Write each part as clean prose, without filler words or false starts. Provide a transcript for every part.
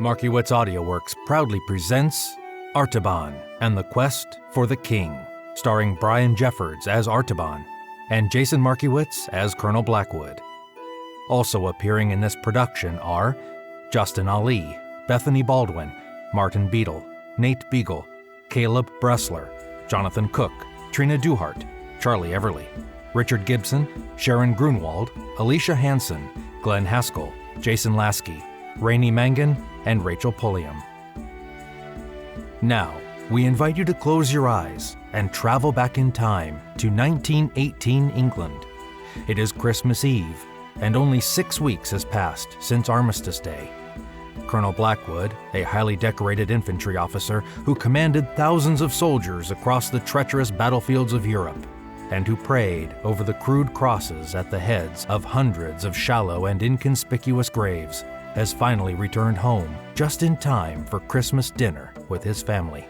Markiewitz Audioworks proudly presents Artaban and the Quest for the King, starring Brian Jeffords as Artaban and Jason Markiewicz as Col Blackwood. Also appearing in this production are Justin Ali, Bethany Baldwin, Martin Beadle, Nate Beagle, Caleb Bressler, Jonathan Cook, Trina Duhart, Charlie Everly, Richard Gibson, Sharon Grunwald, Alicia Hansen, Glenn Haskell, Jason Lasky, Rainey Mangan, and Rachel Pulliam. Now, we invite you to close your eyes and travel back in time to 1918 England. It is Christmas Eve, and only 6 weeks has passed since Armistice Day. Col Blackwood, a highly decorated infantry officer who commanded thousands of soldiers across the treacherous battlefields of Europe, and who prayed over the crude crosses at the heads of hundreds of shallow and inconspicuous graves, has finally returned home just in time for Christmas dinner with his family.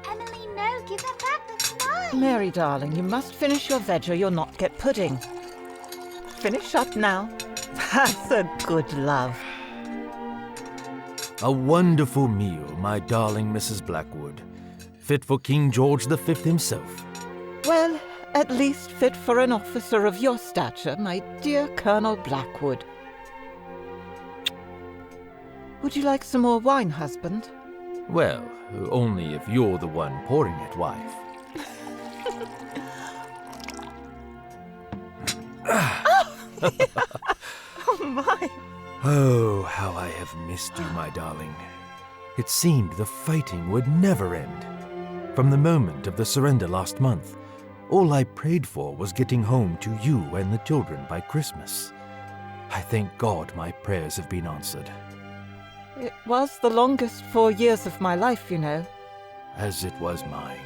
Emily, no, give that back, that's mine! Mary, darling, you must finish your veg or you'll not get pudding. Finish up now. That's a good love. A wonderful meal, my darling Mrs. Blackwood. Fit for King George V himself. Well, at least fit for an officer of your stature, my dear Col Blackwood. Would you like some more wine, husband? Well, only if you're the one pouring it, wife. Oh, my. Oh, how I have missed you, my darling. It seemed the fighting would never end. From the moment of the surrender last month, all I prayed for was getting home to you and the children by Christmas. I thank God my prayers have been answered. It was the longest 4 years of my life, you know. As it was mine.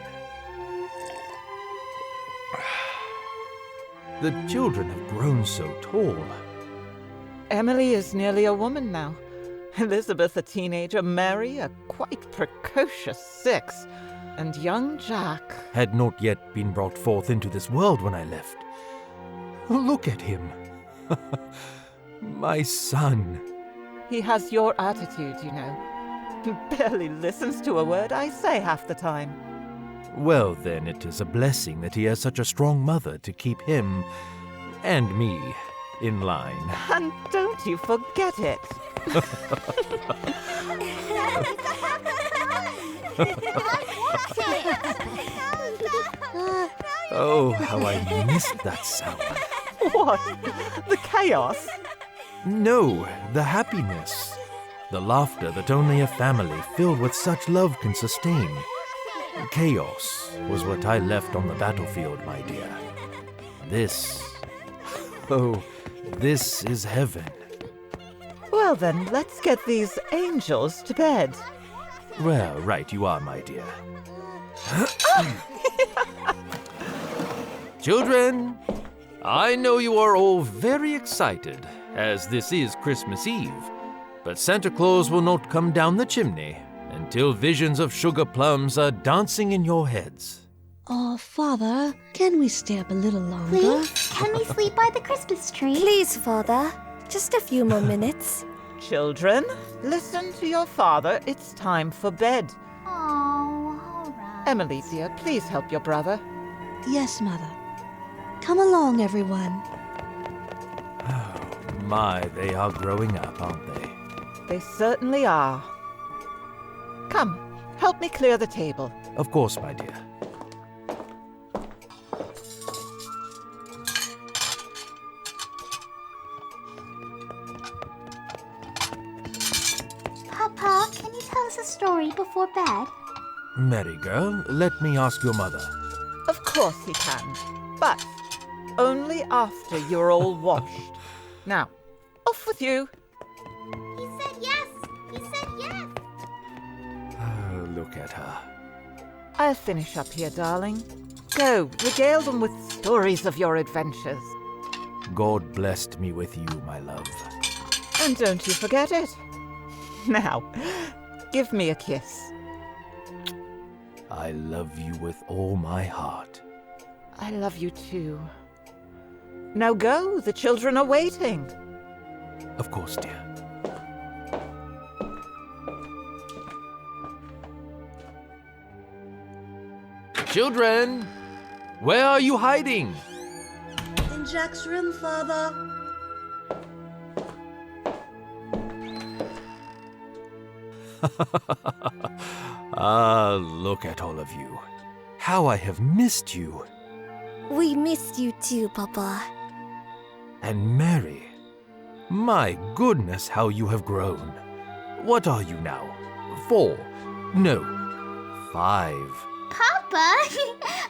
The children have grown so tall. Emily is nearly a woman now. Elizabeth a teenager, Mary a quite precocious 6, and young Jack had not yet been brought forth into this world when I left. Look at him. My son. He has your attitude, you know. He barely listens to a word I say half the time. Well, then, it is a blessing that he has such a strong mother to keep him and me in line. And don't you forget it. Oh, how I missed that sound. What? The chaos? No, the happiness. The laughter that only a family filled with such love can sustain. Chaos was what I left on the battlefield, my dear. This is heaven. Well then, let's get these angels to bed. Well, right you are, my dear. Children, I know you are all very excited, as this is Christmas Eve, but Santa Claus will not come down the chimney until visions of sugar plums are dancing in your heads. Oh, Father, can we stay up a little longer? Please, can we sleep by the Christmas tree? Please, Father. Just a few more minutes. Children, listen to your father. It's time for bed. Oh, all right. Emily, dear, please help your brother. Yes, Mother. Come along, everyone. Oh, my, they are growing up, aren't they? They certainly are. Come, help me clear the table. Of course, my dear. Papa, can you tell us a story before bed? Mary girl, let me ask your mother. Of course he can, but only after you're all washed. Now, off with you. He said yes! He said yes! Oh, look at her. I'll finish up here, darling. Go, regale them with stories of your adventures. God blessed me with you, my love. And don't you forget it. Now, give me a kiss. I love you with all my heart. I love you too. Now go, the children are waiting. Of course, dear. Children, where are you hiding? In Jack's room, Father. Ah, look at all of you. How I have missed you. We missed you too, Papa. And Mary, my goodness, how you have grown. What are you now? 4? No, 5. Papa,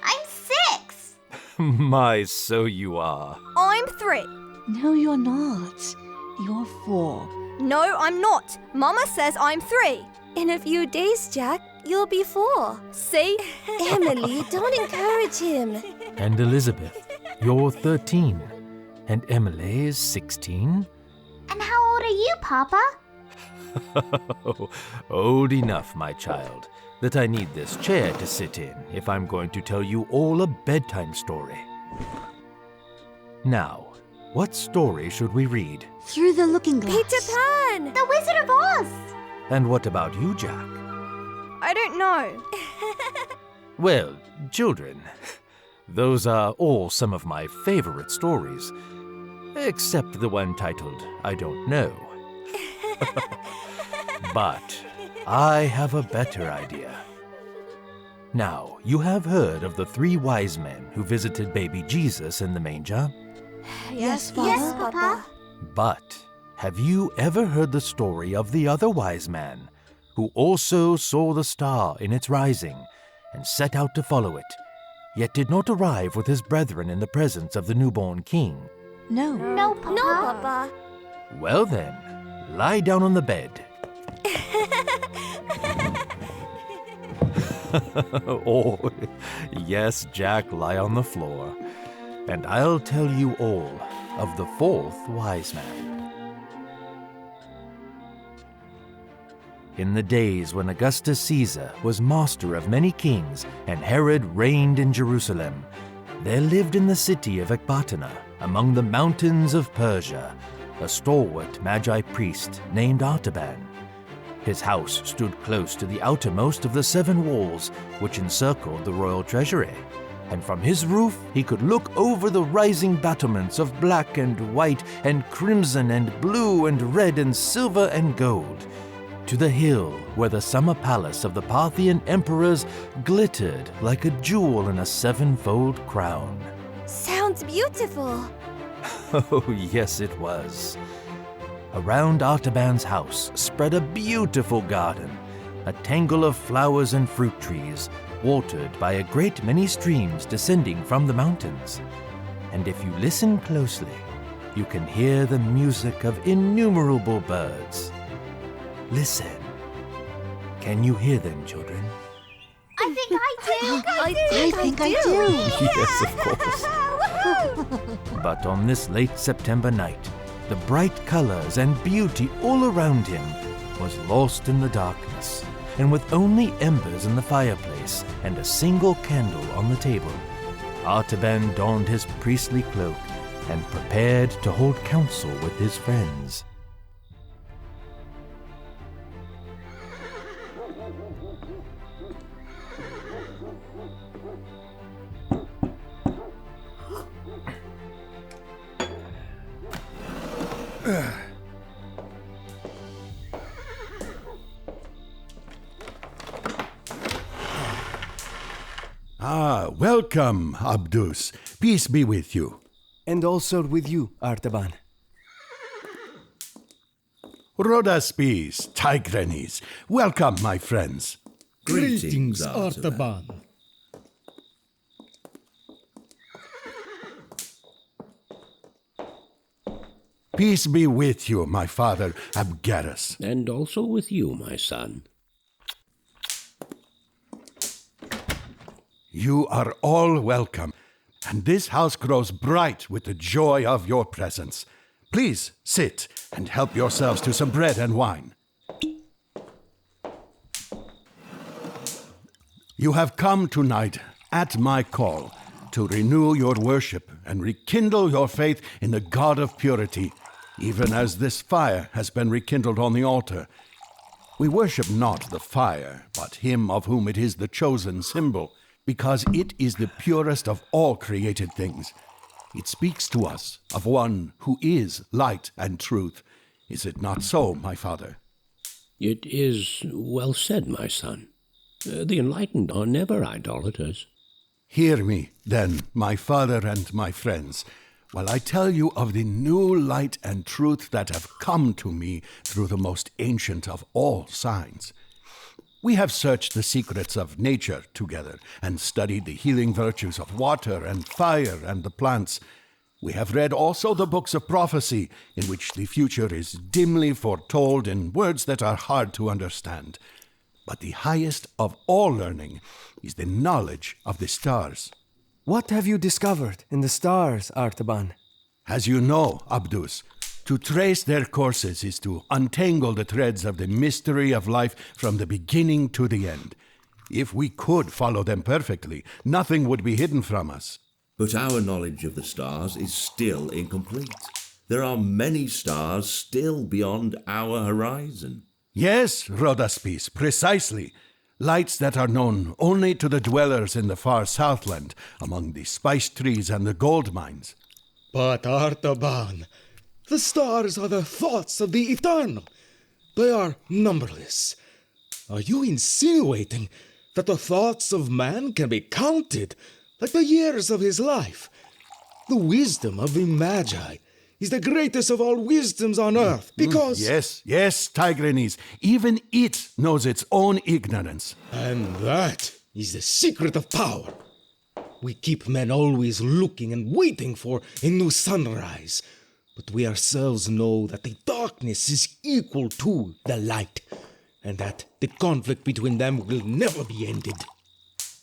I'm 6. My, so you are. I'm 3. No, you're not. You're 4. No, I'm not. Mama says I'm 3. In a few days, Jack, you'll be 4. See? Emily, don't encourage him. And Elizabeth, you're 13. And Emily is 16. And how old are you, Papa? Old enough, my child, that I need this chair to sit in if I'm going to tell you all a bedtime story. Now, what story should we read? Through the looking glass. Peter Pan! The Wizard of Oz. And what about you, Jack? I don't know. Well, children, those are all some of my favorite stories, except the one titled I Don't Know. But I have a better idea. Now, you have heard of the 3 wise men who visited baby Jesus in the manger? Yes, Father. Yes, Papa. But have you ever heard the story of the other wise man, who also saw the star in its rising and set out to follow it, yet did not arrive with his brethren in the presence of the newborn king? No. No, Papa. No, Papa. Well then, lie down on the bed. Oh, yes, Jack, lie on the floor, and I'll tell you all of the 4th wise man. In the days when Augustus Caesar was master of many kings and Herod reigned in Jerusalem, there lived in the city of Ecbatana, among the mountains of Persia, a stalwart Magi priest named Artaban. His house stood close to the outermost of the 7 walls which encircled the royal treasury, and from his roof he could look over the rising battlements of black and white and crimson and blue and red and silver and gold, to the hill where the summer palace of the Parthian emperors glittered like a jewel in a 7-fold crown. Sounds beautiful. Oh, yes, it was. Around Artaban's house spread a beautiful garden, a tangle of flowers and fruit trees, watered by a great many streams descending from the mountains. And if you listen closely, you can hear the music of innumerable birds. Listen. Can you hear them, children? I think I do. I think I do. Yes, of course. But on this late September night, the bright colors and beauty all around him was lost in the darkness, and with only embers in the fireplace and a single candle on the table, Artaban donned his priestly cloak and prepared to hold council with his friends. Welcome, Abdus. Peace be with you. And also with you, Artaban. Rhodaspes, Tigrenes. Welcome, my friends. Greetings, Artaban. Peace be with you, my father, Abgarus. And also with you, my son. You are all welcome, and this house grows bright with the joy of your presence. Please sit and help yourselves to some bread and wine. You have come tonight at my call to renew your worship and rekindle your faith in the God of purity, even as this fire has been rekindled on the altar. We worship not the fire, but him of whom it is the chosen symbol, because it is the purest of all created things. It speaks to us of one who is light and truth. Is it not so, my father? It is well said, my son. The enlightened are never idolaters. Hear me, then, my father and my friends, while I tell you of the new light and truth that have come to me through the most ancient of all signs. We have searched the secrets of nature together and studied the healing virtues of water and fire and the plants. We have read also the books of prophecy, in which the future is dimly foretold in words that are hard to understand. But the highest of all learning is the knowledge of the stars. What have you discovered in the stars, Artaban? As you know, Abdus, to trace their courses is to untangle the threads of the mystery of life from the beginning to the end. If we could follow them perfectly, nothing would be hidden from us. But our knowledge of the stars is still incomplete. There are many stars still beyond our horizon. Yes, Rhodaspis, precisely. Lights that are known only to the dwellers in the far southland, among the spice trees and the gold mines. But Artaban, the stars are the thoughts of the eternal. They are numberless. Are you insinuating that the thoughts of man can be counted like the years of his life? The wisdom of the Magi is the greatest of all wisdoms on earth, because... Yes, Tigranes. Even it knows its own ignorance. And that is the secret of power. We keep men always looking and waiting for a new sunrise, but we ourselves know that the darkness is equal to the light, and that the conflict between them will never be ended.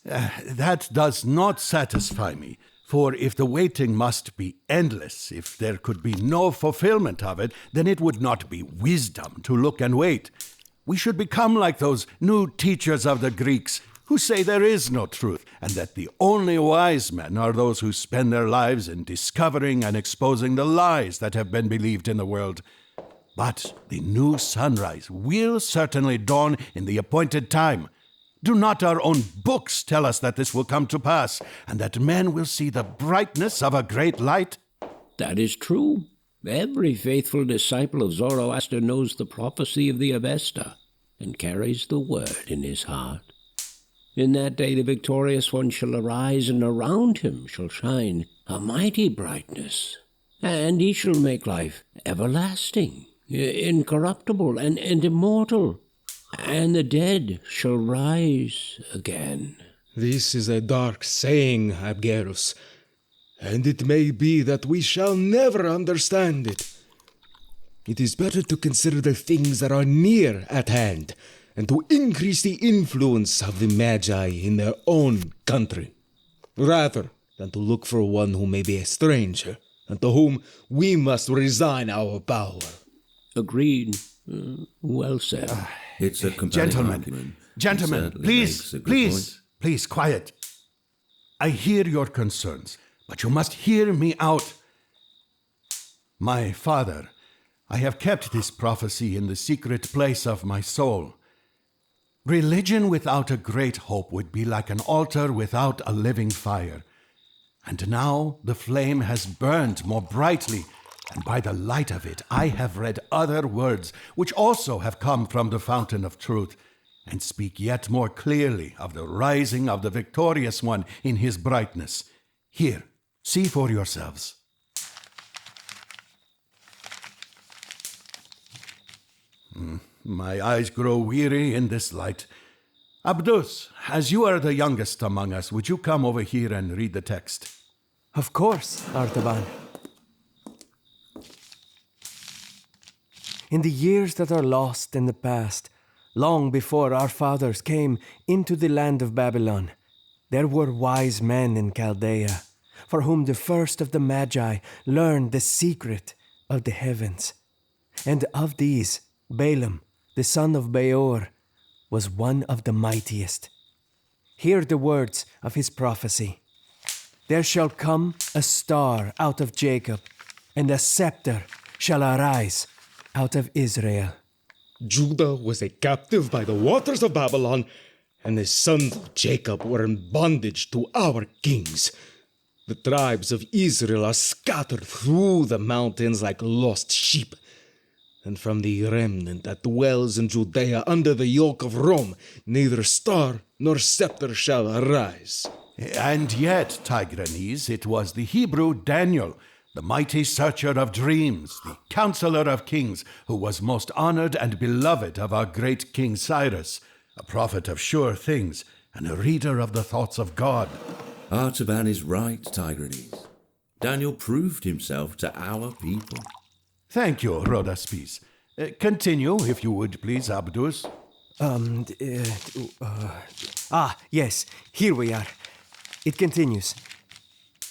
That does not satisfy me. For if the waiting must be endless, if there could be no fulfillment of it, then it would not be wisdom to look and wait. We should become like those new teachers of the Greeks who say there is no truth, and that the only wise men are those who spend their lives in discovering and exposing the lies that have been believed in the world. But the new sunrise will certainly dawn in the appointed time. Do not our own books tell us that this will come to pass, and that men will see the brightness of a great light? That is true. Every faithful disciple of Zoroaster knows the prophecy of the Avesta, and carries the word in his heart. In that day the victorious one shall arise, and around him shall shine a mighty brightness, and he shall make life everlasting, incorruptible, and immortal. And the dead shall rise again. This is a dark saying, Abgarus, and it may be that we shall never understand it. It is better to consider the things that are near at hand, and to increase the influence of the Magi in their own country, rather than to look for one who may be a stranger, and to whom we must resign our power. Agreed. Well said. It's a compelling argument. Gentlemen, please, quiet. I hear your concerns, but you must hear me out. My father, I have kept this prophecy in the secret place of my soul. Religion without a great hope would be like an altar without a living fire. And now the flame has burned more brightly, and by the light of it I have read other words, which also have come from the fountain of truth, and speak yet more clearly of the rising of the victorious one in his brightness. Here, see for yourselves. My eyes grow weary in this light. Abdus, as you are the youngest among us, would you come over here and read the text? Of course, Artaban. In the years that are lost in the past, long before our fathers came into the land of Babylon, there were wise men in Chaldea, for whom the first of the Magi learned the secret of the heavens. And of these, Balaam, the son of Beor, was one of the mightiest. hear the words of his prophecy. There shall come a star out of Jacob, and a scepter shall arise out of Israel. Judah was a captive by the waters of Babylon, and the sons of Jacob were in bondage to our kings. The tribes of Israel are scattered through the mountains like lost sheep. And from the remnant that dwells in Judea under the yoke of Rome, neither star nor scepter shall arise. And yet, Tigranes, it was the Hebrew Daniel, the mighty searcher of dreams, the counselor of kings, who was most honored and beloved of our great King Cyrus, a prophet of sure things and a reader of the thoughts of God. Artaban is right, Tigranes. Daniel proved himself to our people. Thank you, Rhodaspes. Continue, if you would, please, Abdus. Yes, here we are. It continues.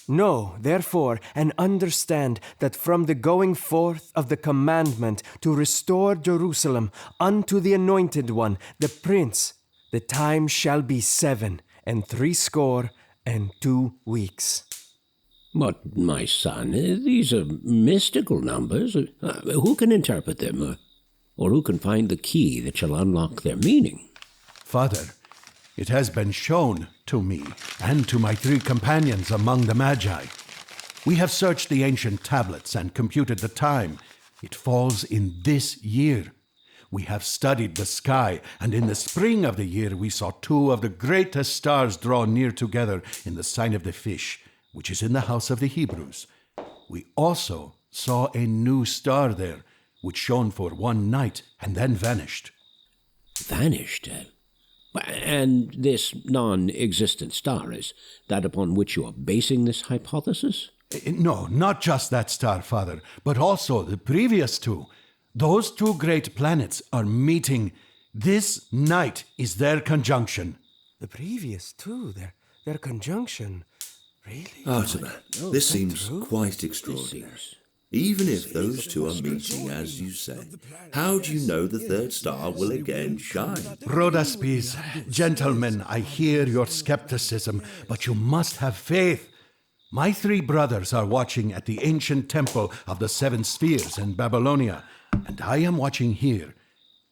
Know, therefore, and understand that from the going forth of the commandment to restore Jerusalem unto the Anointed One, the Prince, the time shall be 67 weeks. But, my son, these are mystical numbers. Who can interpret them, or who can find the key that shall unlock their meaning? Father, it has been shown to me and to my 3 companions among the Magi. We have searched the ancient tablets and computed the time. It falls in this year. We have studied the sky, and in the spring of the year we saw 2 of the greatest stars draw near together in the sign of the fish, which is in the house of the Hebrews. We also saw a new star there, which shone for 1 night and then vanished. Vanished? And this non-existent star is that upon which you are basing this hypothesis? No, not just that star, Father, but also the previous 2. Those 2 great planets are meeting. This night is their conjunction. The previous 2, their conjunction. Really? Artaban, this seems quite extraordinary. Even if those 2 are meeting, as you say, how do you know the 3rd star will again shine? Rhodaspes, gentlemen, I hear your skepticism, but you must have faith. My 3 brothers are watching at the ancient temple of the 7 spheres in Babylonia, and I am watching here.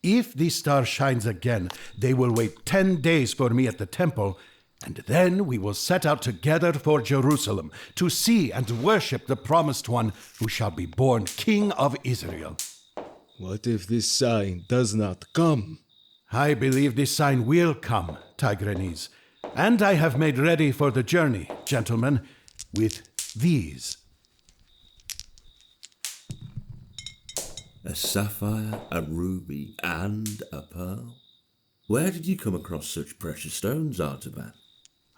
If the star shines again, they will wait 10 days for me at the temple, and then we will set out together for Jerusalem to see and worship the promised one who shall be born King of Israel. What if this sign does not come? I believe this sign will come, Tigranes, and I have made ready for the journey, gentlemen, with these. A sapphire, a ruby, and a pearl? Where did you come across such precious stones, Artaban?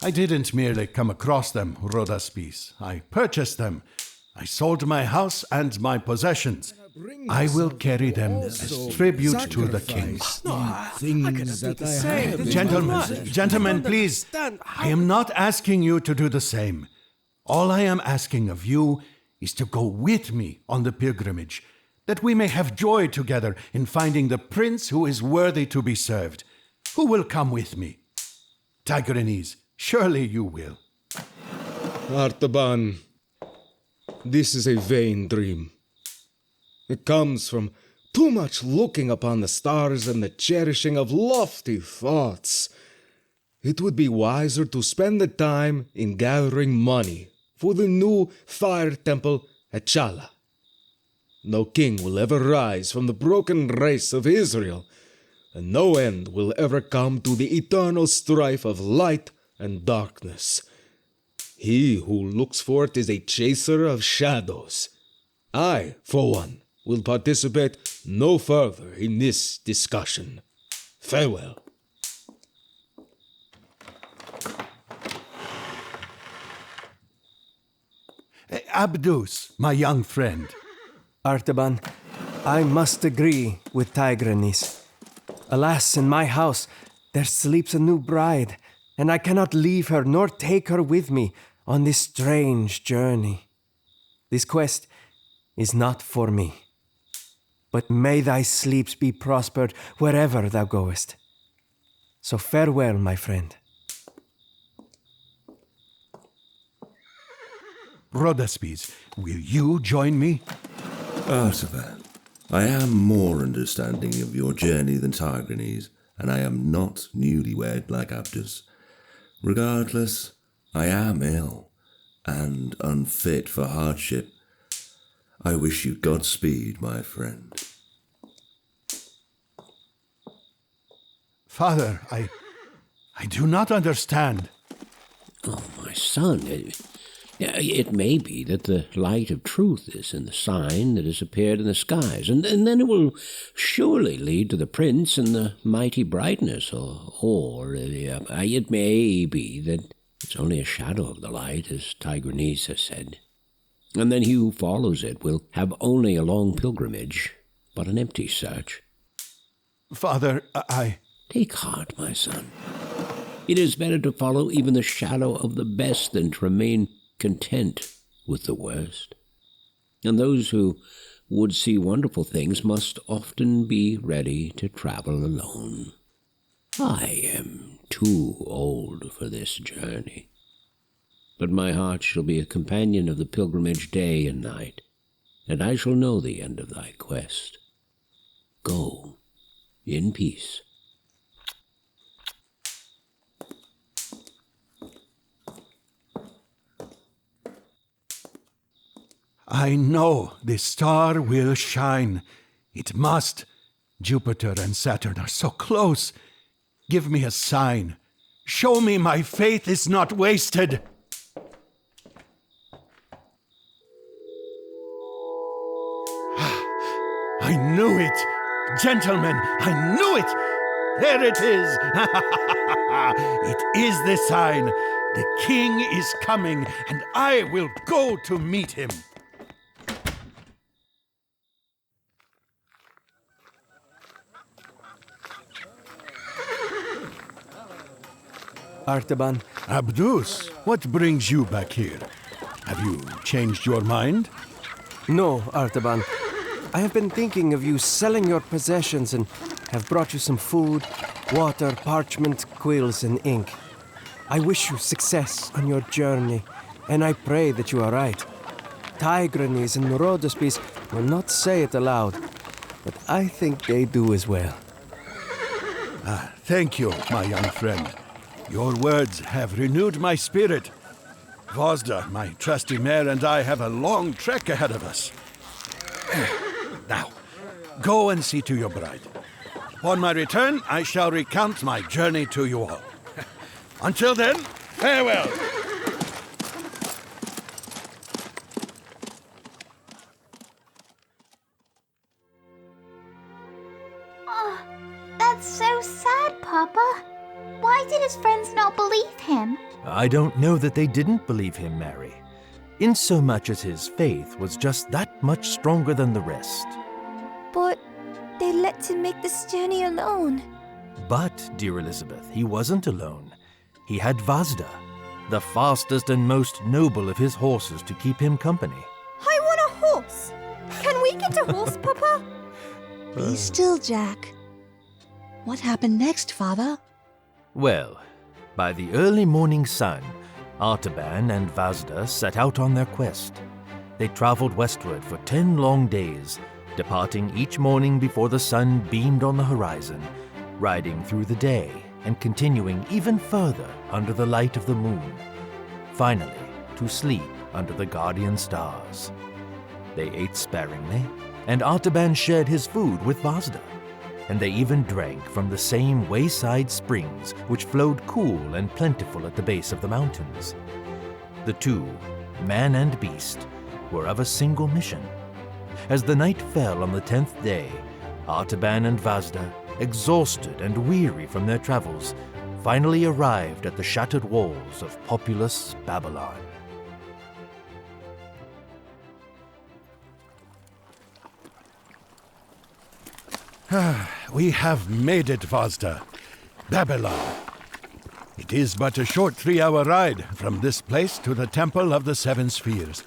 I didn't merely come across them, Rhodaspes. I purchased them. I sold my house and my possessions. I will carry them as tribute to the king. Gentlemen, please. I am not asking you to do the same. All I am asking of you is to go with me on the pilgrimage, that we may have joy together in finding the prince who is worthy to be served. Who will come with me? Tigranes, surely you will. Artaban, this is a vain dream. It comes from too much looking upon the stars and the cherishing of lofty thoughts. It would be wiser to spend the time in gathering money for the new fire temple at Chala. No king will ever rise from the broken race of Israel, and no end will ever come to the eternal strife of light and darkness. He who looks for it is a chaser of shadows. I, for one, will participate no further in this discussion. Farewell. Abdus, my young friend. Artaban, I must agree with Tigranes. Alas, in my house there sleeps a new bride, and I cannot leave her nor take her with me on this strange journey. This quest is not for me. But may thy sleeps be prospered wherever thou goest. So farewell, my friend. Rhodaspes, will you join me? Artaban, I am more understanding of your journey than Tigranes, and I am not newlywed like Abdus. Regardless, I am ill and unfit for hardship. I wish you Godspeed, my friend. Father, I do not understand. Oh, my son, it may be that the light of truth is in the sign that has appeared in the skies, and then it will surely lead to the prince and the mighty brightness, or it may be that it's only a shadow of the light, as Tigranes has said. And then he who follows it will have only a long pilgrimage, but an empty search. Father, Take heart, my son. It is better to follow even the shadow of the best than to remain content with the worst. And those who would see wonderful things must often be ready to travel alone. I am too old for this journey, but my heart shall be a companion of the pilgrimage day and night, and I shall know the end of thy quest. Go in peace. I know the star will shine. It must. Jupiter and Saturn are so close. Give me a sign. Show me my faith is not wasted. I knew it. Gentlemen, I knew it. There it is. It is the sign. The king is coming, and I will go to meet him. Artaban. Abdus, what brings you back here? Have you changed your mind? No, Artaban. I have been thinking of you selling your possessions and have brought you some food, water, parchment, quills, and ink. I wish you success on your journey, and I pray that you are right. Tigranes and Rhodaspes will not say it aloud, but I think they do as well. Thank you, my young friend. Your words have renewed my spirit. Vazda, my trusty mare, and I have a long trek ahead of us. Now, go and see to your bride. Upon my return, I shall recount my journey to you all. Until then, farewell! Oh, that's so sad, Papa. Why did his friends not believe him? I don't know that they didn't believe him, Mary, insomuch as his faith was just that much stronger than the rest. But they let him make this journey alone. But, dear Elizabeth, he wasn't alone. He had Vazda, the fastest and most noble of his horses, to keep him company. I want a horse. Can we get a horse, Papa? Be still, Jack. What happened next, Father? Well, by the early morning sun, Artaban and Vazda set out on their quest. They traveled westward for 10 long days, departing each morning before the sun beamed on the horizon, riding through the day and continuing even further under the light of the moon, finally to sleep under the guardian stars. They ate sparingly, and Artaban shared his food with Vazda, and they even drank from the same wayside springs which flowed cool and plentiful at the base of the mountains. The two, man and beast, were of a single mission. As the night fell on the 10th day, Artaban and Vazda, exhausted and weary from their travels, finally arrived at the shattered walls of populous Babylon. We have made it, Vazda. Babylon. It is but a short 3-hour ride from this place to the Temple of the Seven Spheres.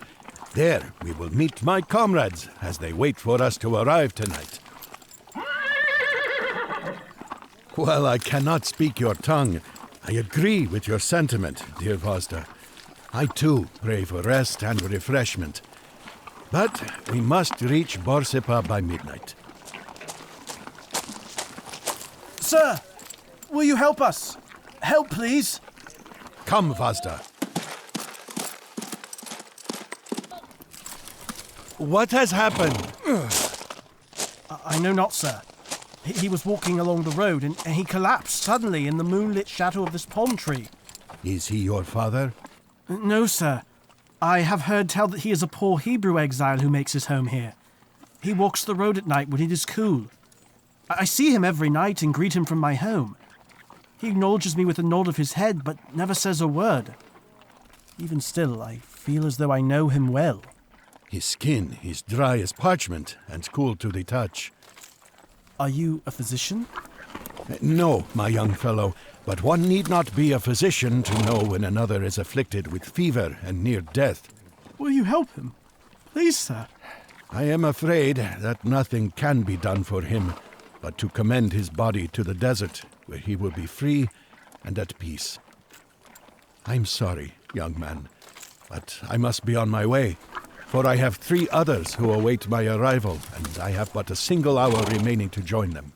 There we will meet my comrades as they wait for us to arrive tonight. Well, I cannot speak your tongue. I agree with your sentiment, dear Vazda. I too pray for rest and refreshment. But we must reach Borsippa by midnight. Sir, will you help us? Help, please. Come, Vazda. What has happened? I know not, sir. He was walking along the road and he collapsed suddenly in the moonlit shadow of this palm tree. Is he your father? No, sir. I have heard tell that he is a poor Hebrew exile who makes his home here. He walks the road at night when it is cool. I see him every night and greet him from my home. He acknowledges me with a nod of his head, but never says a word. Even still, I feel as though I know him well. His skin is dry as parchment and cool to the touch. Are you a physician? No, my young fellow, but one need not be a physician to know when another is afflicted with fever and near death. Will you help him? Please, sir. I am afraid that nothing can be done for him but to commend his body to the desert, where he will be free and at peace. I'm sorry, young man, but I must be on my way, for I have 3 others who await my arrival, and I have but a single hour remaining to join them.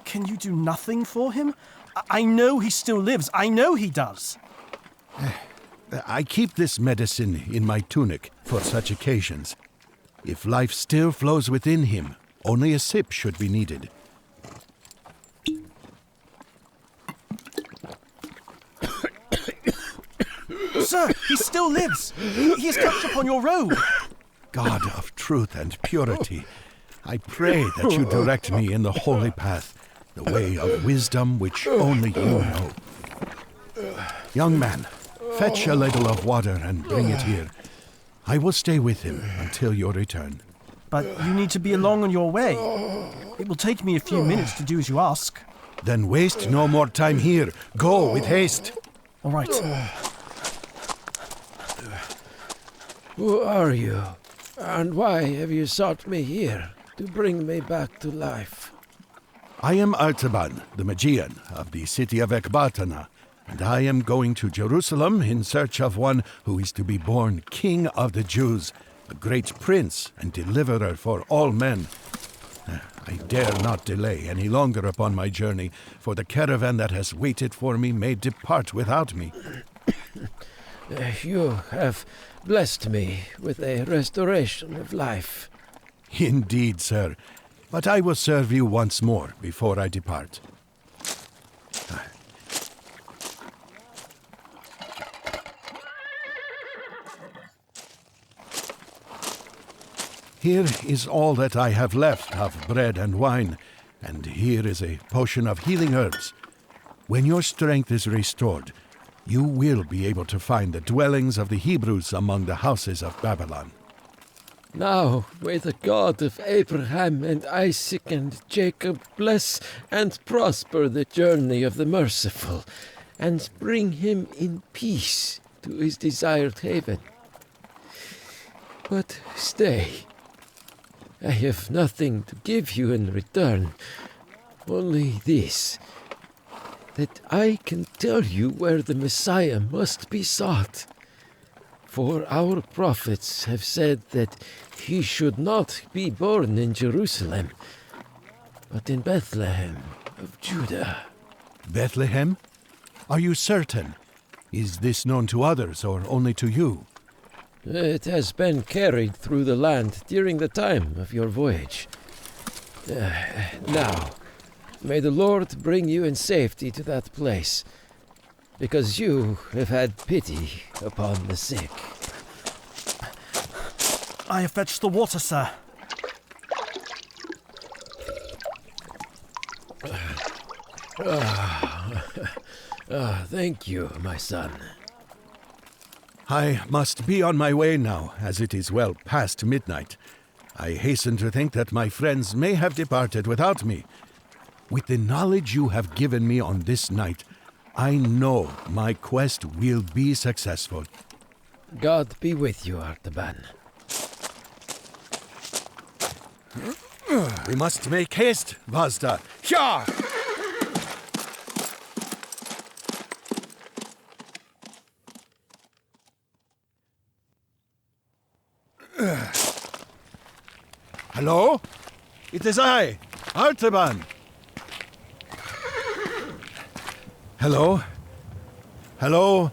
Can you do nothing for him? I know he still lives. I know he does. I keep this medicine in my tunic for such occasions. If life still flows within him, only a sip should be needed. Sir, he still lives. He has touched upon your robe. God of truth and purity, I pray that you direct me in the holy path, the way of wisdom which only you know. Young man, fetch a ladle of water and bring it here. I will stay with him until your return. But you need to be along on your way. It will take me a few minutes to do as you ask. Then waste no more time here. Go with haste. All right. Who are you? And why have you sought me here to bring me back to life? I am Artaban, the Magian of the city of Ecbatana, and I am going to Jerusalem in search of one who is to be born King of the Jews, a great prince and deliverer for all men. I dare not delay any longer upon my journey, for the caravan that has waited for me may depart without me. You have blessed me with a restoration of life. Indeed, sir. But I will serve you once more before I depart. Here is all that I have left of bread and wine, and here is a potion of healing herbs. When your strength is restored, you will be able to find the dwellings of the Hebrews among the houses of Babylon. Now may the God of Abraham and Isaac and Jacob bless and prosper the journey of the merciful, and bring him in peace to his desired haven. But stay. I have nothing to give you in return, only this, that I can tell you where the Messiah must be sought. For our prophets have said that he should not be born in Jerusalem, but in Bethlehem of Judah. Bethlehem? Are you certain? Is this known to others or only to you? It has been carried through the land during the time of your voyage. Now, may the Lord bring you in safety to that place, because you have had pity upon the sick. I have fetched the water, sir. Thank you, my son. I must be on my way now, as it is well past midnight. I hasten to think that my friends may have departed without me. With the knowledge you have given me on this night, I know my quest will be successful. God be with you, Artaban. We must make haste, Vazda. Hyah! Hello? It is I, Artaban. Hello? Hello?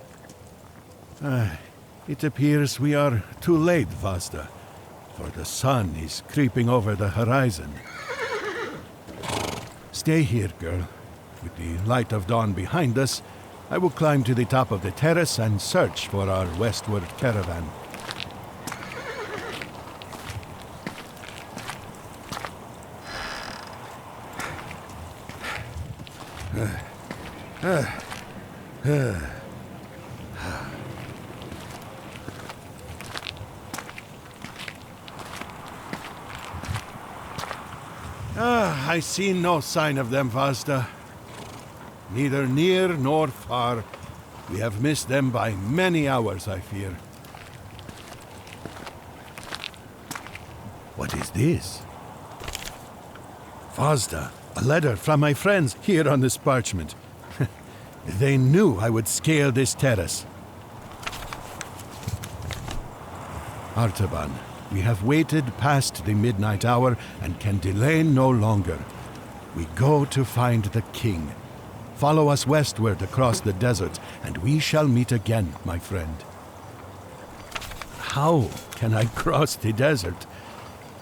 It appears we are too late, Vazda, for the sun is creeping over the horizon. Stay here, girl. With the light of dawn behind us, I will climb to the top of the terrace and search for our westward caravan. I see no sign of them, Vazda. Neither near nor far. We have missed them by many hours, I fear. What is this? Vazda, a letter from my friends here on this parchment. They knew I would scale this terrace. Artaban, we have waited past the midnight hour and can delay no longer. We go to find the king. Follow us westward across the desert, and we shall meet again, my friend. How can I cross the desert?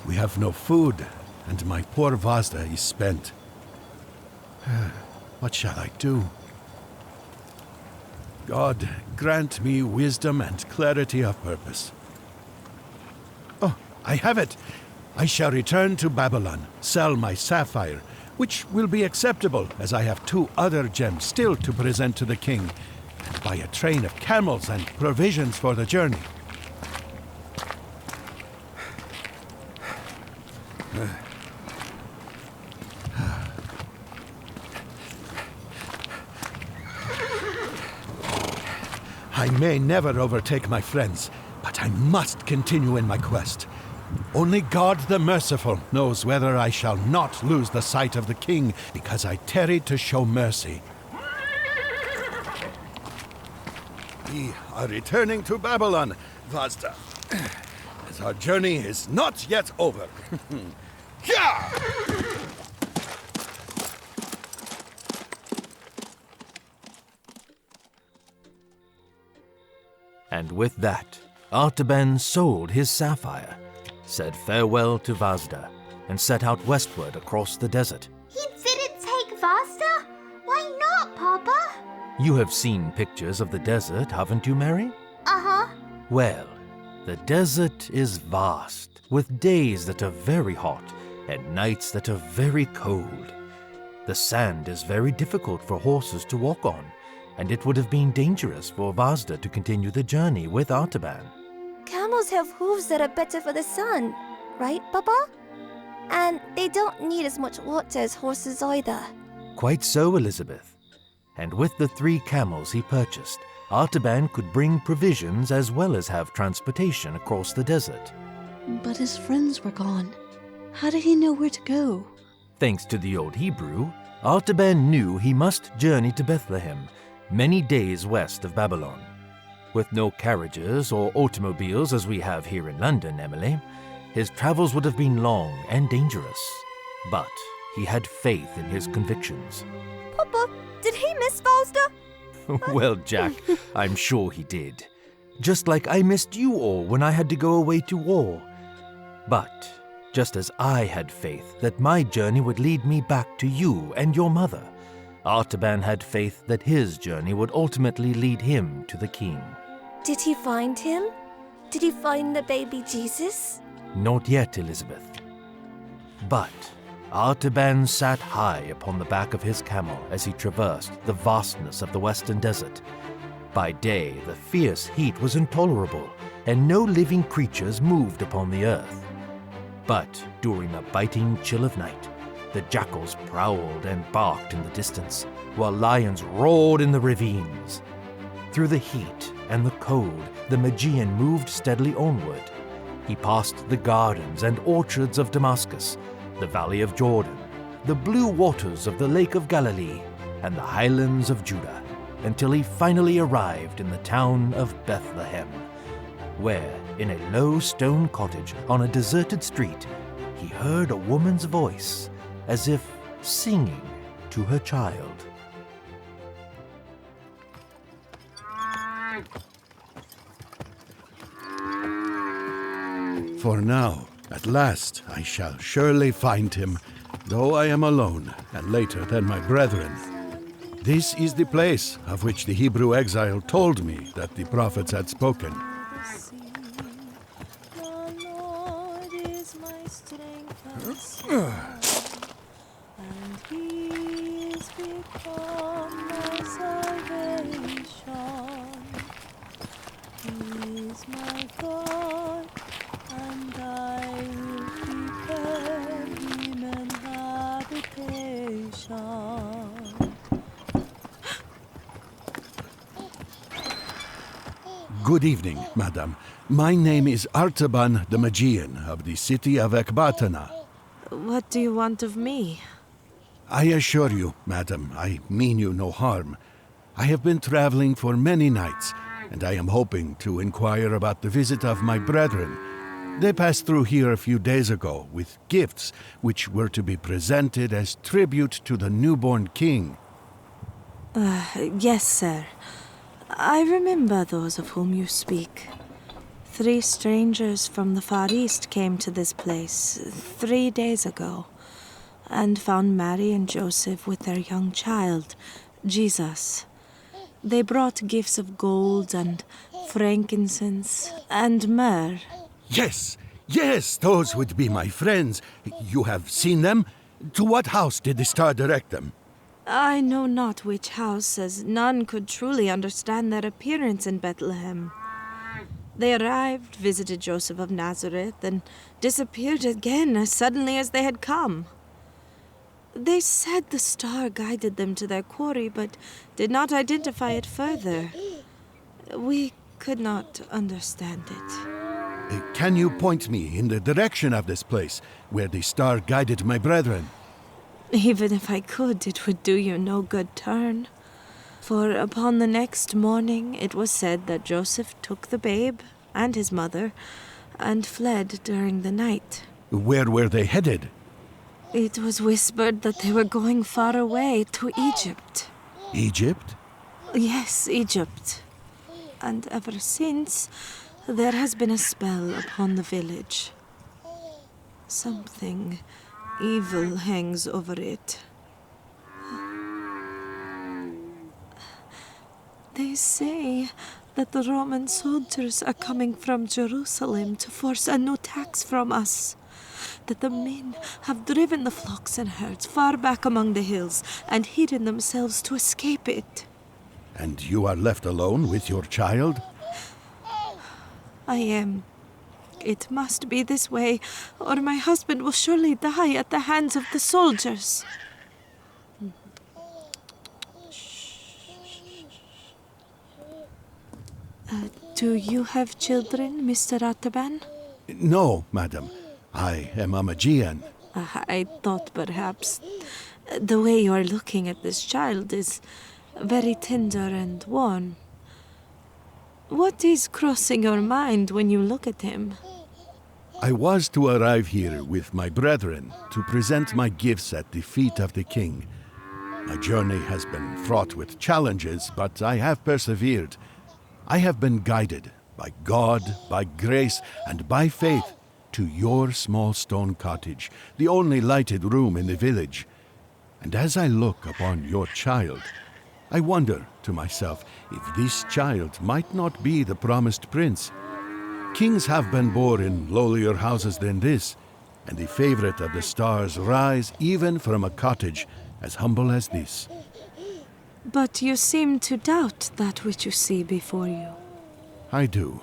We have no food, and my poor Vazda is spent. What shall I do? God, grant me wisdom and clarity of purpose. Oh, I have it! I shall return to Babylon, sell my sapphire, which will be acceptable, as I have 2 other gems still to present to the king, and buy a train of camels and provisions for the journey. I may never overtake my friends, but I must continue in my quest. Only God the Merciful knows whether I shall not lose the sight of the king because I tarried to show mercy. We are returning to Babylon, Vazda, as our journey is not yet over. Yeah! And with that, Artaban sold his sapphire, said farewell to Vazda, and set out westward across the desert. He didn't take Vazda? Why not, Papa? You have seen pictures of the desert, haven't you, Mary? Uh-huh. Well, the desert is vast, with days that are very hot and nights that are very cold. The sand is very difficult for horses to walk on, and it would have been dangerous for Vazda to continue the journey with Artaban. Camels have hooves that are better for the sun, right, Papa? And they don't need as much water as horses either. Quite so, Elizabeth. And with the 3 camels he purchased, Artaban could bring provisions as well as have transportation across the desert. But his friends were gone. How did he know where to go? Thanks to the old Hebrew, Artaban knew he must journey to Bethlehem, many days west of Babylon. With no carriages or automobiles as we have here in London, Emily, his travels would have been long and dangerous. But he had faith in his convictions. Papa, did he miss Vazda? Well, Jack, I'm sure he did. Just like I missed you all when I had to go away to war. But just as I had faith that my journey would lead me back to you and your mother, Artaban had faith that his journey would ultimately lead him to the king. Did he find him? Did he find the baby Jesus? Not yet, Elizabeth. But Artaban sat high upon the back of his camel as he traversed the vastness of the western desert. By day, the fierce heat was intolerable, and no living creatures moved upon the earth. But during the biting chill of night, the jackals prowled and barked in the distance, while lions roared in the ravines. Through the heat and the cold, the Magian moved steadily onward. He passed the gardens and orchards of Damascus, the valley of Jordan, the blue waters of the Lake of Galilee, and the highlands of Judah, until he finally arrived in the town of Bethlehem, where, in a low stone cottage on a deserted street, he heard a woman's voice, as if singing to her child. For now, at last, I shall surely find him, though I am alone and later than my brethren. This is the place of which the Hebrew exile told me that the prophets had spoken. Good evening, madam. My name is Artaban the Magian of the city of Ecbatana. What do you want of me? I assure you, madam, I mean you no harm. I have been traveling for many nights, and I am hoping to inquire about the visit of my brethren. They passed through here a few days ago with gifts which were to be presented as tribute to the newborn king. Yes, sir. I remember those of whom you speak. 3 strangers from the Far East came to this place 3 days ago and found Mary and Joseph with their young child, Jesus. They brought gifts of gold and frankincense and myrrh. Yes, those would be my friends. You have seen them? To what house did the star direct them? I know not which house, as none could truly understand their appearance in Bethlehem. They arrived, visited Joseph of Nazareth, and disappeared again as suddenly as they had come. They said the star guided them to their quarry, but did not identify it further. We could not understand it. Can you point me in the direction of this place, where the star guided my brethren? Even if I could, it would do you no good turn. For upon the next morning it was said that Joseph took the babe and his mother and fled during the night. Where were they headed? It was whispered that they were going far away to Egypt. Egypt? Yes, Egypt. And ever since, there has been a spell upon the village. Something evil hangs over it. They say that the Roman soldiers are coming from Jerusalem to force a new tax from us. That the men have driven the flocks and herds far back among the hills and hidden themselves to escape it. And you are left alone with your child? I am. It must be this way, or my husband will surely die at the hands of the soldiers. Do you have children, Mr. Artaban? No, madam. I am a Magian. I thought perhaps the way you are looking at this child is very tender and warm. What is crossing your mind when you look at him? I was to arrive here with my brethren to present my gifts at the feet of the king. My journey has been fraught with challenges, but I have persevered. I have been guided by God, by grace, and by faith to your small stone cottage, the only lighted room in the village. And as I look upon your child, I wonder to myself if this child might not be the promised prince. Kings have been born in lowlier houses than this, and the favorite of the stars rise even from a cottage as humble as this. But you seem to doubt that which you see before you. I do,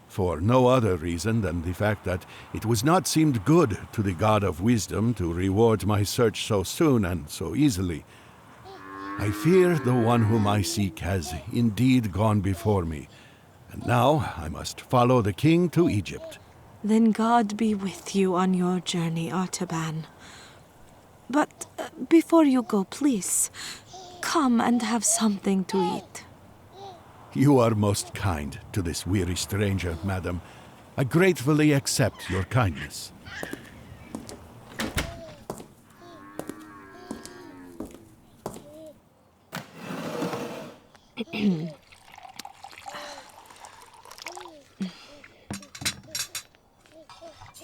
for no other reason than the fact that it was not seemed good to the God of wisdom to reward my search so soon and so easily. I fear the one whom I seek has indeed gone before me, and now I must follow the king to Egypt. Then God be with you on your journey, Artaban. But before you go, please, come and have something to eat. You are most kind to this weary stranger, madam. I gratefully accept your kindness. Here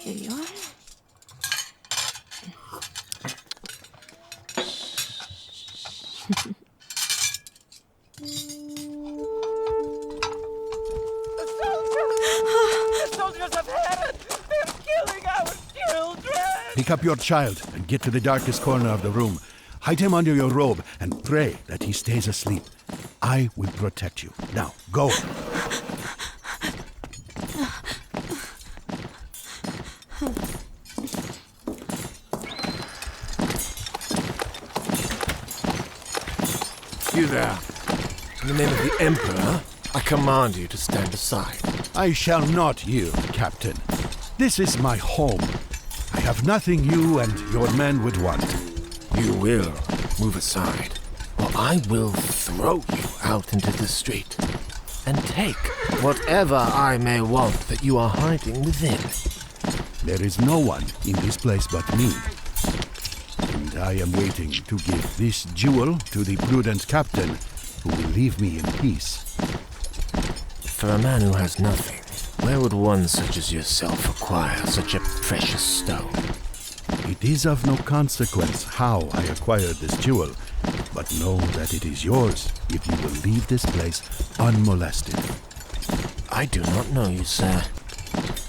you are. The soldiers of Herod! They're killing our children! Pick up your child and get to the darkest corner of the room. Hide him under your robe and pray that he stays asleep. I will protect you. Now, go. You there. In the name of the Emperor, I command you to stand aside. I shall not yield, Captain. This is my home. I have nothing you and your men would want. You will move aside, or I will throw you out into the street and take whatever I may want that you are hiding within. There is no one in this place but me. And I am waiting to give this jewel to the prudent captain who will leave me in peace. For a man who has nothing, where would one such as yourself acquire such a precious stone? It is of no consequence how I acquired this jewel, but know that it is yours if you will leave this place unmolested. I do not know you, sir.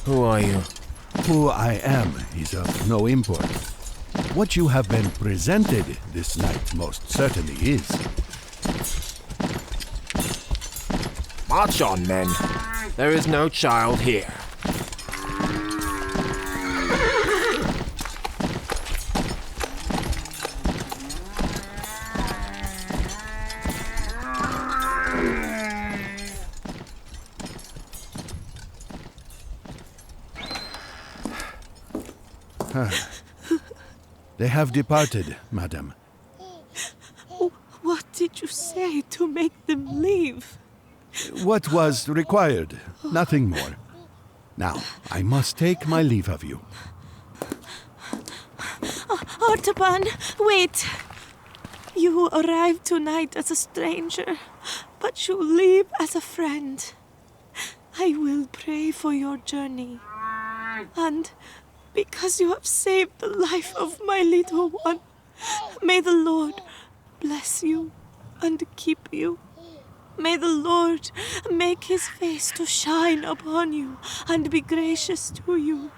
Who are you? Who I am is of no import. What you have been presented this night most certainly is. March on, men. There is no child here. They have departed, madam. What did you say to make them leave? What was required, nothing more. Now, I must take my leave of you. Artaban, wait! You arrived tonight as a stranger, but you leave as a friend. I will pray for your journey. And because you have saved the life of my little one, may the Lord bless you and keep you. May the Lord make his face to shine upon you and be gracious to you.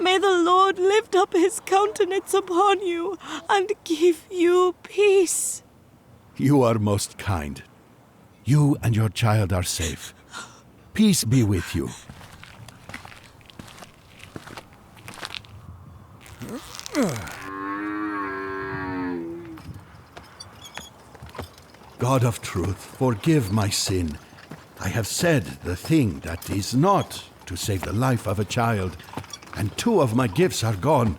May the Lord lift up his countenance upon you and give you peace. You are most kind. You and your child are safe. Peace be with you. God of truth, forgive my sin. I have said the thing that is not to save the life of a child, and 2 of my gifts are gone.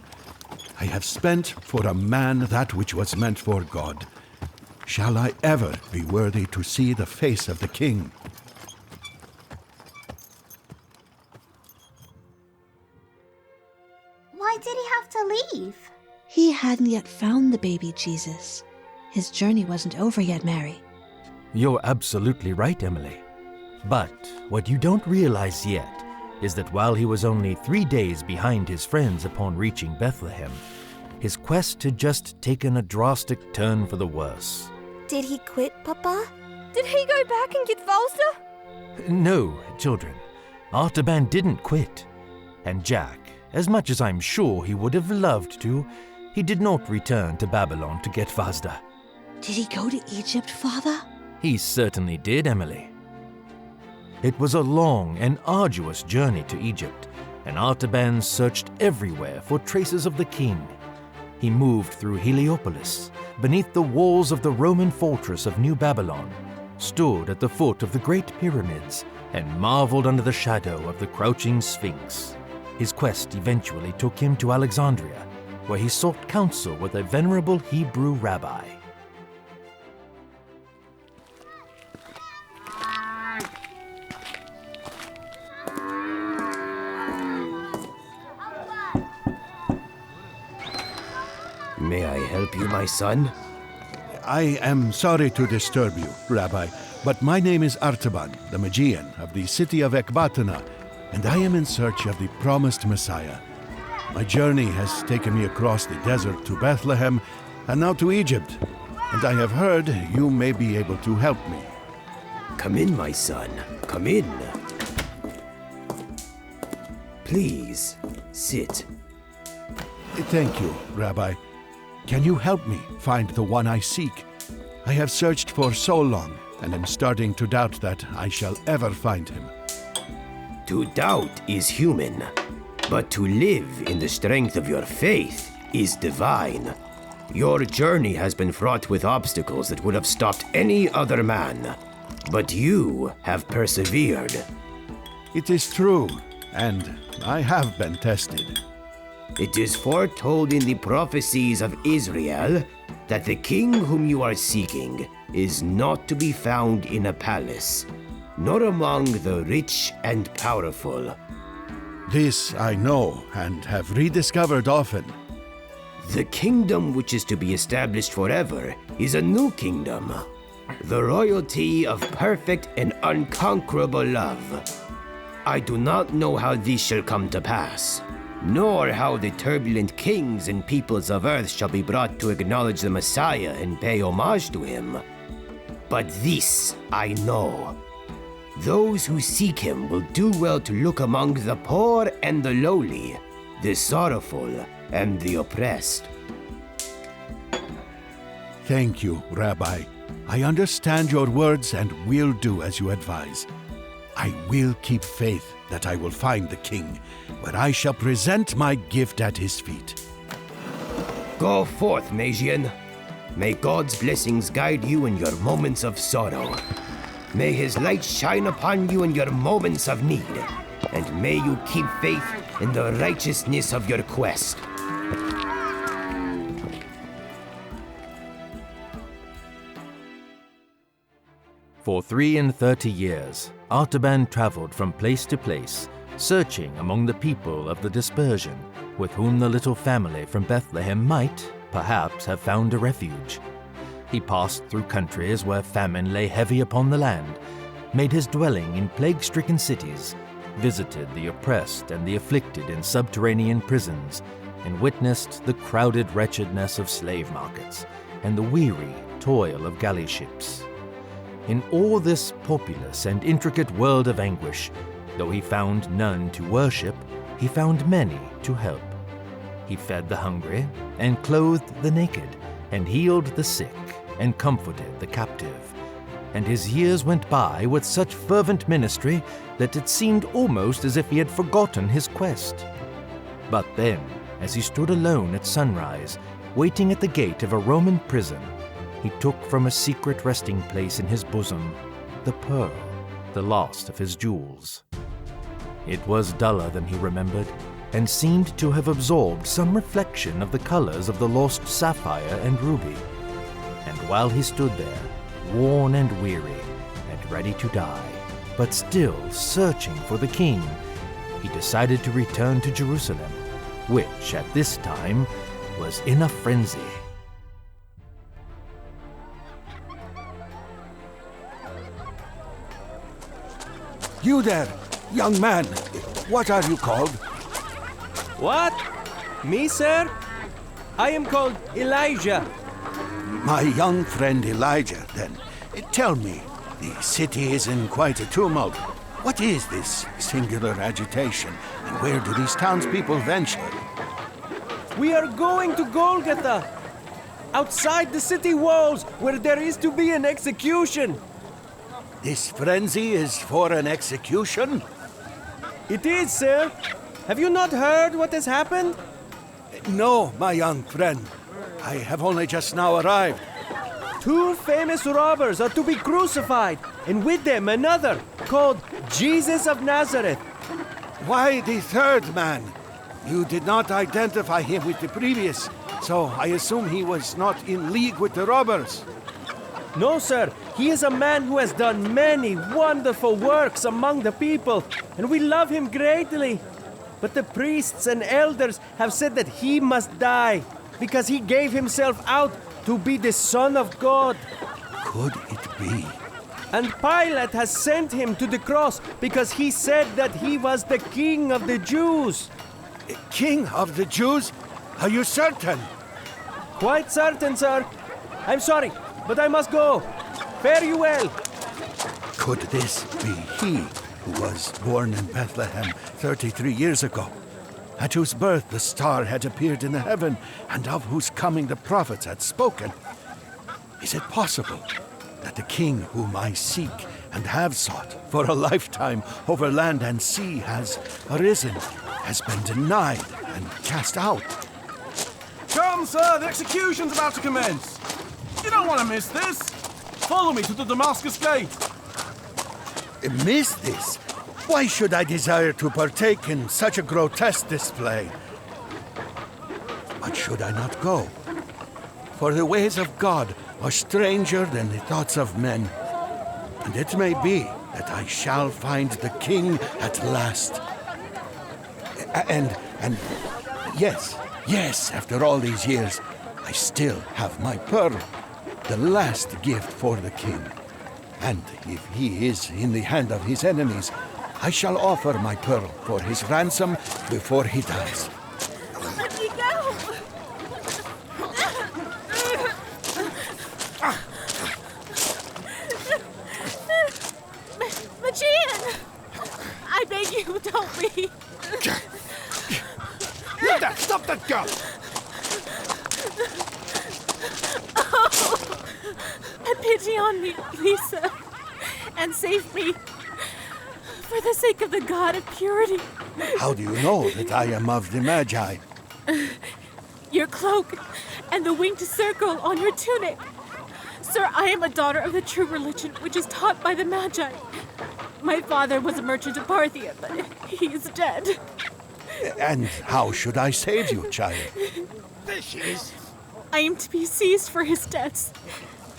I have spent for a man that which was meant for God. Shall I ever be worthy to see the face of the king? Why did he have to leave? He hadn't yet found the baby Jesus. His journey wasn't over yet, Mary. You're absolutely right, Emily. But what you don't realize yet is that while he was only 3 days behind his friends upon reaching Bethlehem, his quest had just taken a drastic turn for the worse. Did he quit, Papa? Did he go back and get faster? No, children. Artaban didn't quit. And Jack, as much as I'm sure he would have loved to, he did not return to Babylon to get Vazda. Did he go to Egypt, Father? He certainly did, Emily. It was a long and arduous journey to Egypt, and Artaban searched everywhere for traces of the king. He moved through Heliopolis, beneath the walls of the Roman fortress of New Babylon, stood at the foot of the Great Pyramids, and marveled under the shadow of the crouching Sphinx. His quest eventually took him to Alexandria, where he sought counsel with a venerable Hebrew rabbi. May I help you, my son? I am sorry to disturb you, Rabbi, but my name is Artaban, the Magian of the city of Ecbatana, and I am in search of the promised Messiah. My journey has taken me across the desert to Bethlehem and now to Egypt, and I have heard you may be able to help me. Come in, my son. Come in. Please, sit. Thank you, Rabbi. Can you help me find the one I seek? I have searched for so long, and am starting to doubt that I shall ever find him. To doubt is human, but to live in the strength of your faith is divine. Your journey has been fraught with obstacles that would have stopped any other man, but you have persevered. It is true, and I have been tested. It is foretold in the prophecies of Israel that the king whom you are seeking is not to be found in a palace, nor among the rich and powerful. This I know and have rediscovered often. The kingdom which is to be established forever is a new kingdom, the royalty of perfect and unconquerable love. I do not know how this shall come to pass, nor how the turbulent kings and peoples of earth shall be brought to acknowledge the Messiah and pay homage to him. But this I know. Those who seek him will do well to look among the poor and the lowly, the sorrowful and the oppressed. Thank you, Rabbi. I understand your words and will do as you advise. I will keep faith that I will find the king, where I shall present my gift at his feet. Go forth, Magian. May God's blessings guide you in your moments of sorrow. May his light shine upon you in your moments of need, and may you keep faith in the righteousness of your quest. For 33 years, Artaban traveled from place to place, searching among the people of the dispersion, with whom the little family from Bethlehem might, perhaps, have found a refuge. He passed through countries where famine lay heavy upon the land, made his dwelling in plague-stricken cities, visited the oppressed and the afflicted in subterranean prisons, and witnessed the crowded wretchedness of slave markets and the weary toil of galley ships. In all this populous and intricate world of anguish, though he found none to worship, he found many to help. He fed the hungry, and clothed the naked, and healed the sick, and comforted the captive. And his years went by with such fervent ministry that it seemed almost as if he had forgotten his quest. But then, as he stood alone at sunrise, waiting at the gate of a Roman prison, he took from a secret resting place in his bosom the pearl, the last of his jewels. It was duller than he remembered, and seemed to have absorbed some reflection of the colors of the lost sapphire and ruby. And while he stood there, worn and weary, and ready to die, but still searching for the king, he decided to return to Jerusalem, which at this time was in a frenzy. You there, young man. What are you called? What? Me, sir? I am called Elijah. My young friend Elijah, then. Tell me, the city is in quite a tumult. What is this singular agitation, and where do these townspeople venture? We are going to Golgotha, outside the city walls, where there is to be an execution. This frenzy is for an execution? It is, sir. Have you not heard what has happened? No, my young friend. I have only just now arrived. 2 famous robbers are to be crucified, and with them another, called Jesus of Nazareth. Why the third man? You did not identify him with the previous, so I assume he was not in league with the robbers. No, sir. He is a man who has done many wonderful works among the people, and we love him greatly. But the priests and elders have said that he must die, because he gave himself out to be the Son of God. Could it be? And Pilate has sent him to the cross because he said that he was the king of the Jews. King of the Jews? Are you certain? Quite certain, sir. I'm sorry, but I must go. Fare you well. Could this be he who was born in Bethlehem 33 years ago, at whose birth the star had appeared in the heaven, and of whose coming the prophets had spoken? Is it possible that the king whom I seek and have sought for a lifetime over land and sea has arisen, has been denied and cast out? Come, sir, the execution's about to commence. You don't want to miss this. Follow me to the Damascus Gate. Miss this? Why should I desire to partake in such a grotesque display? But should I not go? For the ways of God are stranger than the thoughts of men. And it may be that I shall find the king at last. And yes, after all these years, I still have my pearl, the last gift for the king. And if he is in the hand of his enemies, I shall offer my pearl for his ransom before he dies. Let me go! Magian! I beg you, don't leave. Stop that girl! Oh, have pity on me, please, sir, and save me. For the sake of the God of purity. How do you know that I am of the Magi? Your cloak and the winged circle on your tunic. Sir, I am a daughter of the true religion which is taught by the Magi. My father was a merchant of Parthia, but he is dead. And how should I save you, child? There she is. I am to be seized for his debts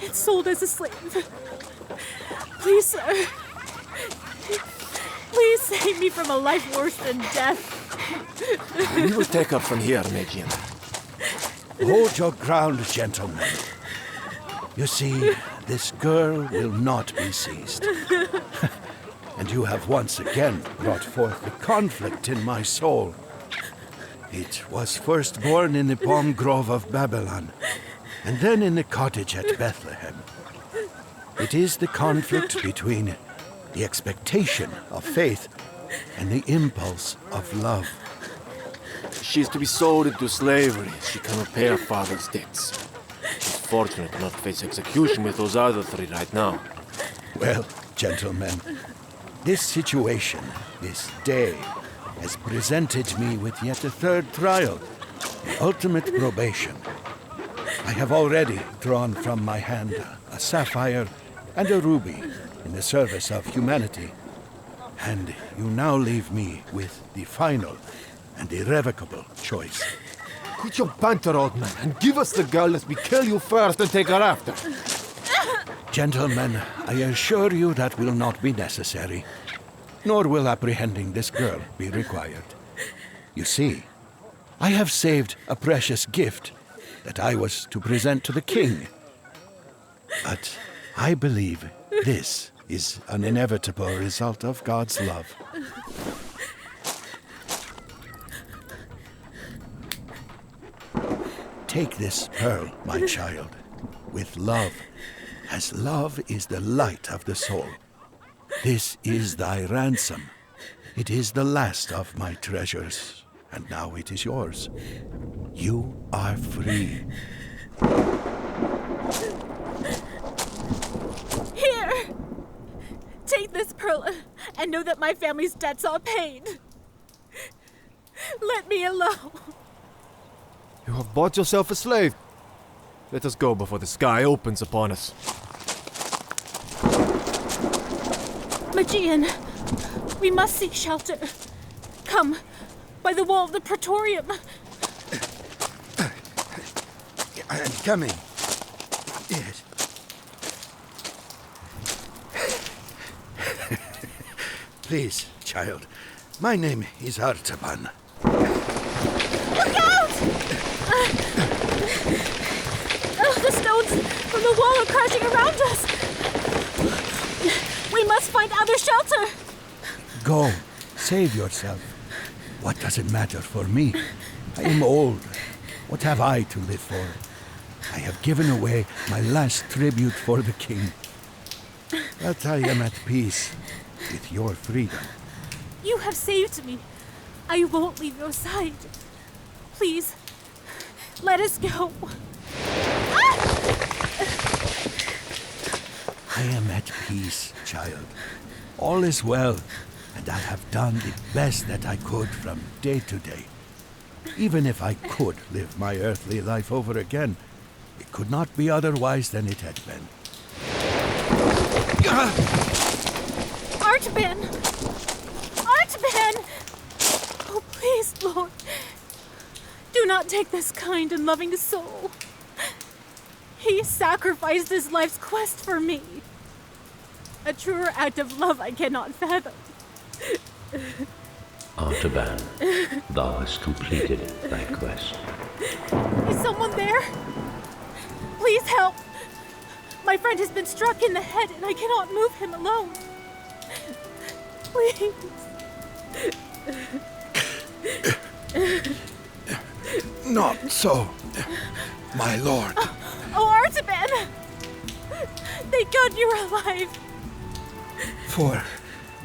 and sold as a slave. Please, sir. Please save me from a life worse than death. We will take up from here, Magian. Hold your ground, gentlemen. You see, this girl will not be seized. And you have once again brought forth the conflict in my soul. It was first born in the palm grove of Babylon, and then in the cottage at Bethlehem. It is the conflict between the expectation of faith and the impulse of love. She is to be sold into slavery. She can repay her father's debts. She's fortunate not to face execution with those other three right now. Well, gentlemen, this situation, this day, has presented me with yet a third trial, the ultimate probation. I have already drawn from my hand a sapphire and a ruby in the service of humanity, and you now leave me with the final and irrevocable choice. Quit your banter, old man, and give us the girl lest we kill you first and take her after. Gentlemen, I assure you that will not be necessary, nor will apprehending this girl be required. You see, I have saved a precious gift that I was to present to the king. But I believe this is an inevitable result of God's love. Take this pearl, my child, with love, as love is the light of the soul. This is thy ransom. It is the last of my treasures, and now it is yours. You are free. Here! Take this pearl and know that my family's debts are paid. Let me alone. You have bought yourself a slave. Let us go before the sky opens upon us. Magian, we must seek shelter. Come, by the wall of the Praetorium. I am coming. Yes. Please, child. My name is Artaban. Look out! The stones from the wall are crashing around us. find other shelter. Go, save yourself. What does it matter for me? I am old. What have I to live for? I have given away my last tribute for the king. But I am at peace with your freedom. You have saved me. I won't leave your side. Please, let us go. I am at peace, child. All is well, and I have done the best that I could from day to day. Even if I could live my earthly life over again, it could not be otherwise than it had been. Artaban! Artaban! Oh, please, Lord. Do not take this kind and loving soul. He sacrificed his life's quest for me. A truer act of love I cannot fathom. Artaban, thou hast completed thy quest. Is someone there? Please help. My friend has been struck in the head and I cannot move him alone. Please. Not so, my lord. Oh, Artaban! Thank God you're alive. For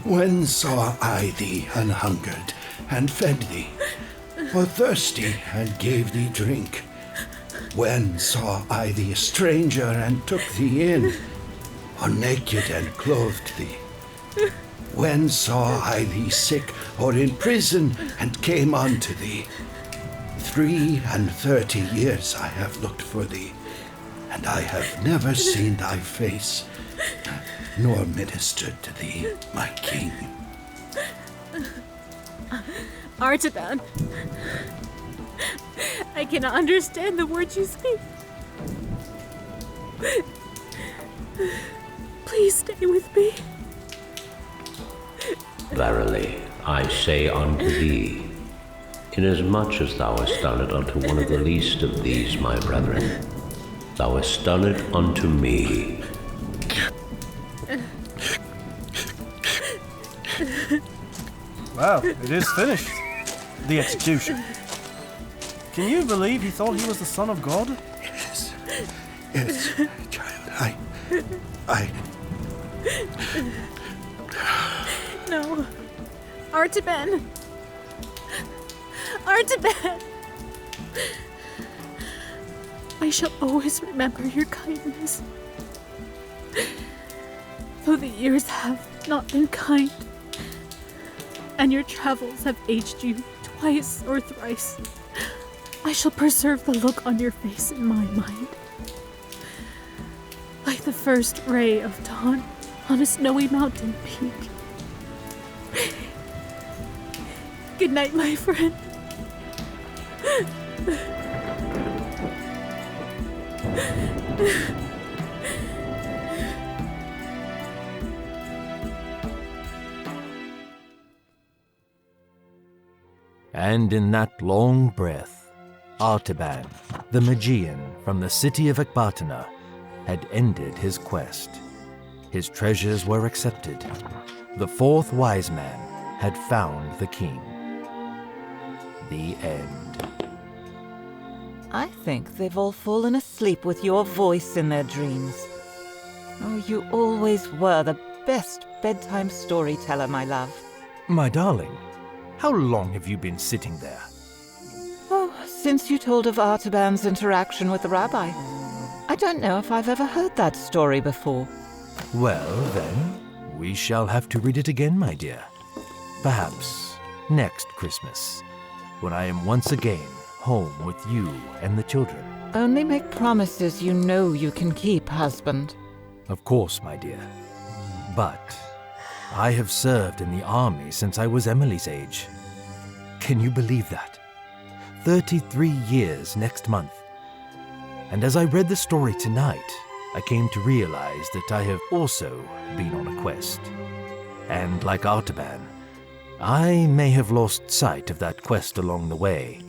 when saw I thee an-hungered, and fed thee, or thirsty, and gave thee drink? When saw I thee a stranger, and took thee in, or naked, and clothed thee? When saw I thee sick, or in prison, and came unto thee? 33 years I have looked for thee, and I have never seen thy face, nor ministered to thee, my king. Artaban, I cannot understand the words you speak. Please stay with me. Verily, I say unto thee, inasmuch as thou hast done it unto one of the least of these my brethren, thou hast done it unto me. Well, it is finished. The execution. Can you believe he thought he was the son of God? Yes. Yes, child, I... No. Artaban. Artaban. I shall always remember your kindness. Though the years have not been kind, and your travels have aged you twice or thrice, I shall preserve the look on your face in my mind. Like the first ray of dawn on a snowy mountain peak. Good night, my friend. And in that long breath, Artaban, the Magian from the city of Ecbatana, had ended his quest. His treasures were accepted. The fourth wise man had found the king. The end. I think they've all fallen asleep with your voice in their dreams. Oh, you always were the best bedtime storyteller, my love. My darling, how long have you been sitting there? Oh, since you told of Artaban's interaction with the rabbi. I don't know if I've ever heard that story before. Well, then, we shall have to read it again, my dear. Perhaps next Christmas, when I am once again home with you and the children. Only make promises you know you can keep, husband. Of course, my dear. But I have served in the army since I was Emily's age. Can you believe that? 33 years next month. And as I read the story tonight, I came to realize that I have also been on a quest. And like Artaban, I may have lost sight of that quest along the way.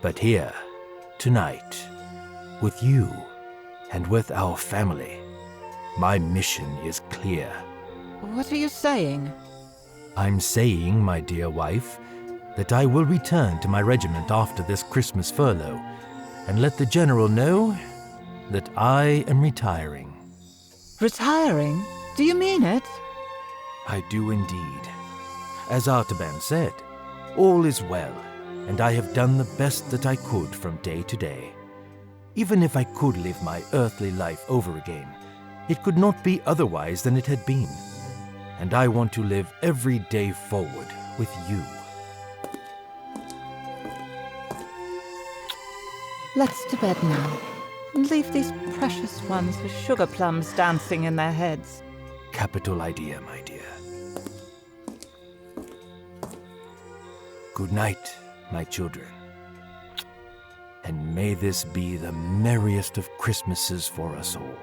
But here, tonight, with you and with our family, my mission is clear. What are you saying? I'm saying, my dear wife, that I will return to my regiment after this Christmas furlough, and let the general know that I am retiring. Retiring? Do you mean it? I do indeed. As Artaban said, all is well, and I have done the best that I could from day to day. Even if I could live my earthly life over again, it could not be otherwise than it had been. And I want to live every day forward with you. Let's to bed now, and leave these precious ones with sugar plums dancing in their heads. Capital idea, my dear. Good night, my children. And may this be the merriest of Christmases for us all.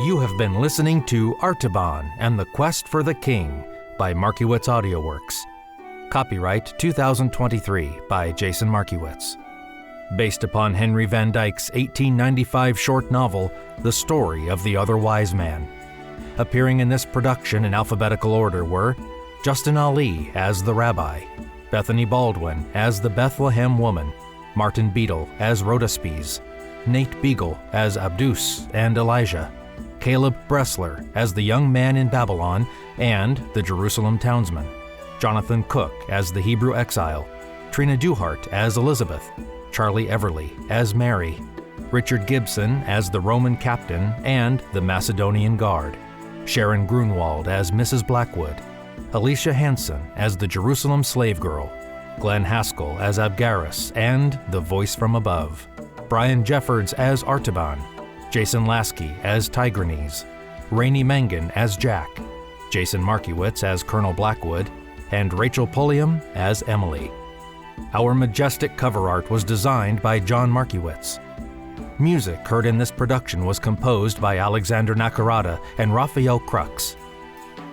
You have been listening to Artaban and the Quest for the King by Markiewitz Audioworks. Copyright 2023 by Jason Markiewicz. Based upon Henry van Dyke's 1895 short novel, The Story of the Other Wise Man. Appearing in this production in alphabetical order were Justin Ali as the Rabbi, Bethany Baldwin as the Bethlehem Woman, Martin Beadle as Rhodaspes, Nate Beagle as Abdus and Elijah, Caleb Bressler as the young man in Babylon and the Jerusalem townsman, Jonathan Cook as the Hebrew exile, Trina Duhart as Elizabeth, Charlie Everly as Mary, Richard Gibson as the Roman captain and the Macedonian guard, Sharon Grunwald as Mrs. Blackwood, Alicia Hansen as the Jerusalem slave girl, Glenn Haskell as Abgarus and the voice from above, Brian Jeffords as Artaban, Jason Lasky as Tigranes, Rainey Mangan as Jack, Jason Markiewicz as Col Blackwood, and Rachel Pulliam as Emily. Our majestic cover art was designed by John Markiewicz. Music heard in this production was composed by Alexander Nakarada and Raphael Crux.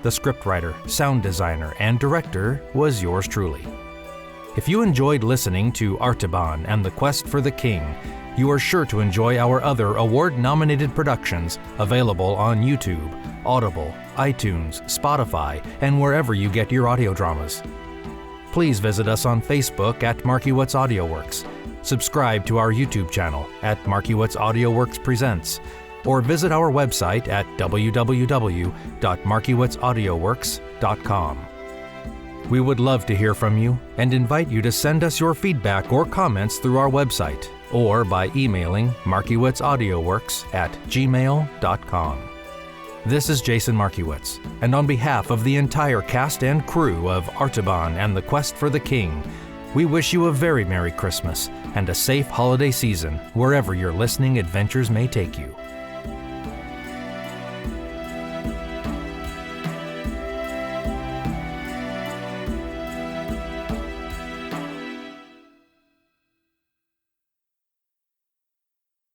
The scriptwriter, sound designer, and director was yours truly. If you enjoyed listening to Artaban and the Quest for the King, you are sure to enjoy our other award-nominated productions available on YouTube, Audible, iTunes, Spotify, and wherever you get your audio dramas. Please visit us on Facebook at Markiewitz Audioworks, subscribe to our YouTube channel at Markiewitz Audioworks Presents, or visit our website at www.markiewittzaudioworks.com. We would love to hear from you and invite you to send us your feedback or comments through our website or by emailing markiewittzaudioworks@gmail.com. This is Jason Markiewicz, and on behalf of the entire cast and crew of Artaban and the Quest for the King, we wish you a very Merry Christmas and a safe holiday season wherever your listening adventures may take you.